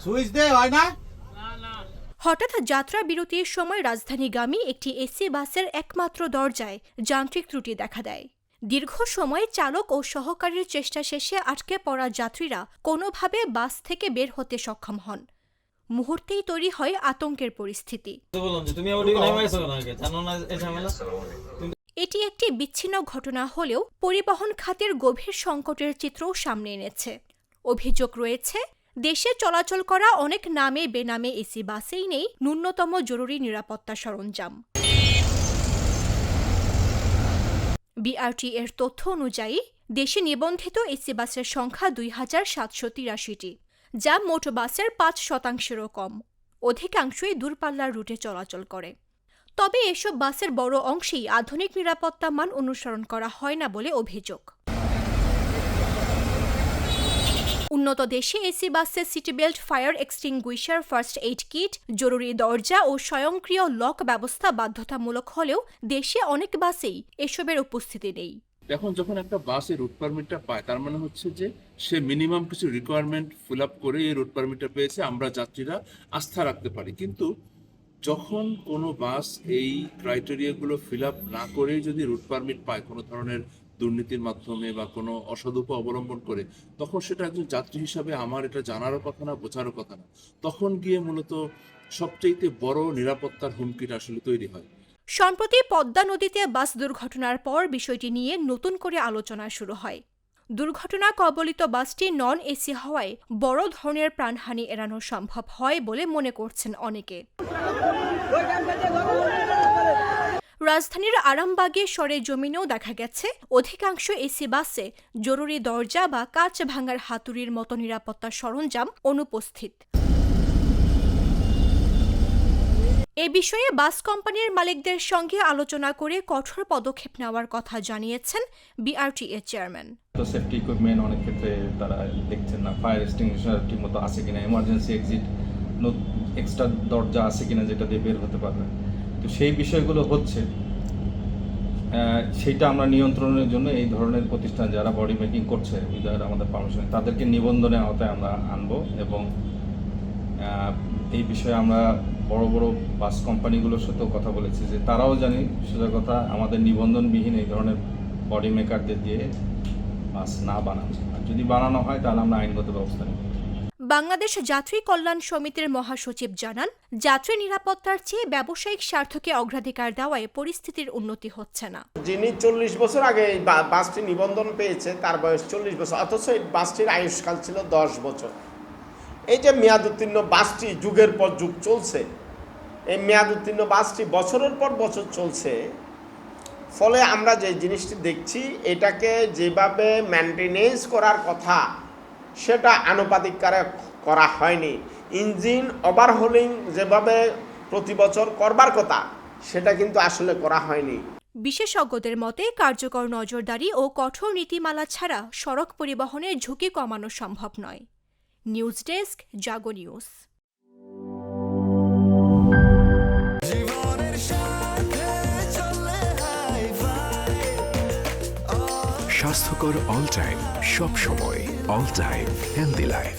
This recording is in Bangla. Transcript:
সুইচ দে হয় না। হঠাৎ যাত্রা বিরতির সময় রাজধানীগামী একটি এসি বাসের একমাত্র দরজায় যান্ত্রিক ত্রুটি দেখা দেয়। দীর্ঘ সময় চালক ও সহকারীর চেষ্টা শেষে আটকে পড়া যাত্রীরা কোনোভাবে বাস থেকে বের হতে সক্ষম হন। মুহূর্তেই তৈরি হয় আতঙ্কের পরিস্থিতি। এটি একটি বিচ্ছিন্ন ঘটনা হলেও পরিবহন খাতের গভীর সংকটের চিত্রও সামনে এনেছে। অভিযোগ রয়েছে, দেশে চলাচল করা অনেক নামে বেনামে এসি বাসেই নেই ন্যূনতম জরুরি নিরাপত্তা সরঞ্জাম। বিআরটি এর তথ্য অনুযায়ী দেশে নিবন্ধিত এসি বাসের সংখ্যা ২,৭৮৩টি, যা মোট বাসের ৫%-ও কম। অধিকাংশই দূরপাল্লার রুটে চলাচল করে। তবে এসব বাসের বড় অংশেই আধুনিক নিরাপত্তা মান অনুসরণ করা হয় না বলে অভিযোগ। উন্নত দেশে এসি বাসে seat belt, fire extinguisher, first aid kit, জরুরি দরজা ও স্বয়ংক্রিয় লক ব্যবস্থা বাধ্যতামূলক হলেও দেশে অনেক বাসেই এসবের উপস্থিতি নেই। এখন যখন একটা বাস এই রুট পারমিটটা পায়, তার মানে হচ্ছে যে সে মিনিমাম কিছু রিকোয়ারমেন্ট ফিল আপ করে এই রুট পারমিটটা পেয়েছে, আমরা যাত্রীরা আস্থা রাখতে পারি। কিন্তু যখন কোনো বাস এই ক্রাইটেরিয়াগুলো ফিল আপ না করেই যদি রুট পারমিট পায় কোনো ধরনের দুর্নীতির মাধ্যমে বা কোনো অসৎ উপায় অবলম্বন করে, তখন সেটা একজন যাত্রী হিসাবে আমার এটা জানারও কথা না, বোঝারও কথা না। তখন গিয়ে মূলত সবচেয়ে বড় নিরাপত্তার হুমকিটা আসলে তৈরি হয়। সম্প্রতি পদ্মা নদীতে বাস দুর্ঘটনার পর বিষয়টি নিয়ে নতুন করে আলোচনা শুরু হয়। দুর্ঘটনা কবলিত বাসটি নন এসি হওয়ায় বড় ধরনের প্রাণহানি এড়ানো সম্ভব হয় বলে মনে করছেন অনেকে। রাজধানীর আরামবাগে সরেজমিনেও দেখা গেছে অধিকাংশ এসি বাসে জরুরি দরজা বা কাচ ভাঙার হাতুড়ির মতো নিরাপত্তা সরঞ্জাম অনুপস্থিত। এ বিষয়ে বাস কোম্পানির মালিকদের সঙ্গে আলোচনা করে কঠোর পদক্ষেপ নেওয়ার কথা জানিয়েছেন বিআরটিএ চেয়ারম্যান। সেফটি ইকুইপমেন্ট অনেক ক্ষেত্রে তারা দেখছেন না, ফায়ার এক্সটিংগুইশার ঠিকমতো আছে কিনা, এমার্জেন্সি এক্সিট এক্সট্রা দরজা আছে কিনা যেটা দিয়ে বের হতে পারবে। তো সেই বিষয়গুলো হচ্ছে, সেইটা আমরা নিয়ন্ত্রণের জন্য এই ধরনের প্রতিষ্ঠান যারা বডি মেকিং করছে উইদাউট আমাদের পারমিশন, তাদেরকে নিবন্ধনের আওতায় আমরা আনবো। এবং এই বিষয়ে আমরা বড় বড় বাস কোম্পানিগুলোর সাথেও কথা বলেছি যে তারাও জানি সোজা কথা, আমাদের নিবন্ধনবিহীন এই ধরনের বডি মেকারদের দিয়ে বাস না বানানো, আর যদি বানানো হয় তাহলে আমরা আইনগত ব্যবস্থা নেব। বাংলাদেশ যাত্রী কল্যাণ সমিতির মহাসচিব জানান, যাত্রী নিরাপত্তার চেয়ে ব্যবসায়িক স্বার্থকে অগ্রাধিকার দেওয়ায় পরিস্থিতির উন্নতি হচ্ছে না। যিনি 40 বছর আগে বাসটি নিবন্ধন পেয়েছে তার বয়স 40 বছর, অথচ এই বাসটির আয়ুষ্কাল ছিল 10 বছর। এই যে মেয়াদ উত্তীর্ণ বাসটি যুগের পর যুগ চলছে, এই মেয়াদ উত্তীর্ণ বাসটি বছরের পর বছর চলছে, ফলে আমরা যে জিনিসটি দেখছি এটাকে যেভাবে মেনটেনেন্স করার কথা সেটা আনুপাতিক করা হয়নি। ইঞ্জিন ওভারহোলিং যেভাবে প্রতি বছর করবার কথা সেটা কিন্তু আসলে করা হয়নি। বিশেষজ্ঞদের মতে কার্যকর নজরদারি ও কঠোর নীতিমালা ছাড়া সড়ক পরিবহনের ঝুঁকি কমানো সম্ভব নয়। নিউজ ডেস্ক, জাগো নিউজ। স্বাস্থ্যকর অল টাইম, সব সময় অল টাইম হেলদি লাইফ।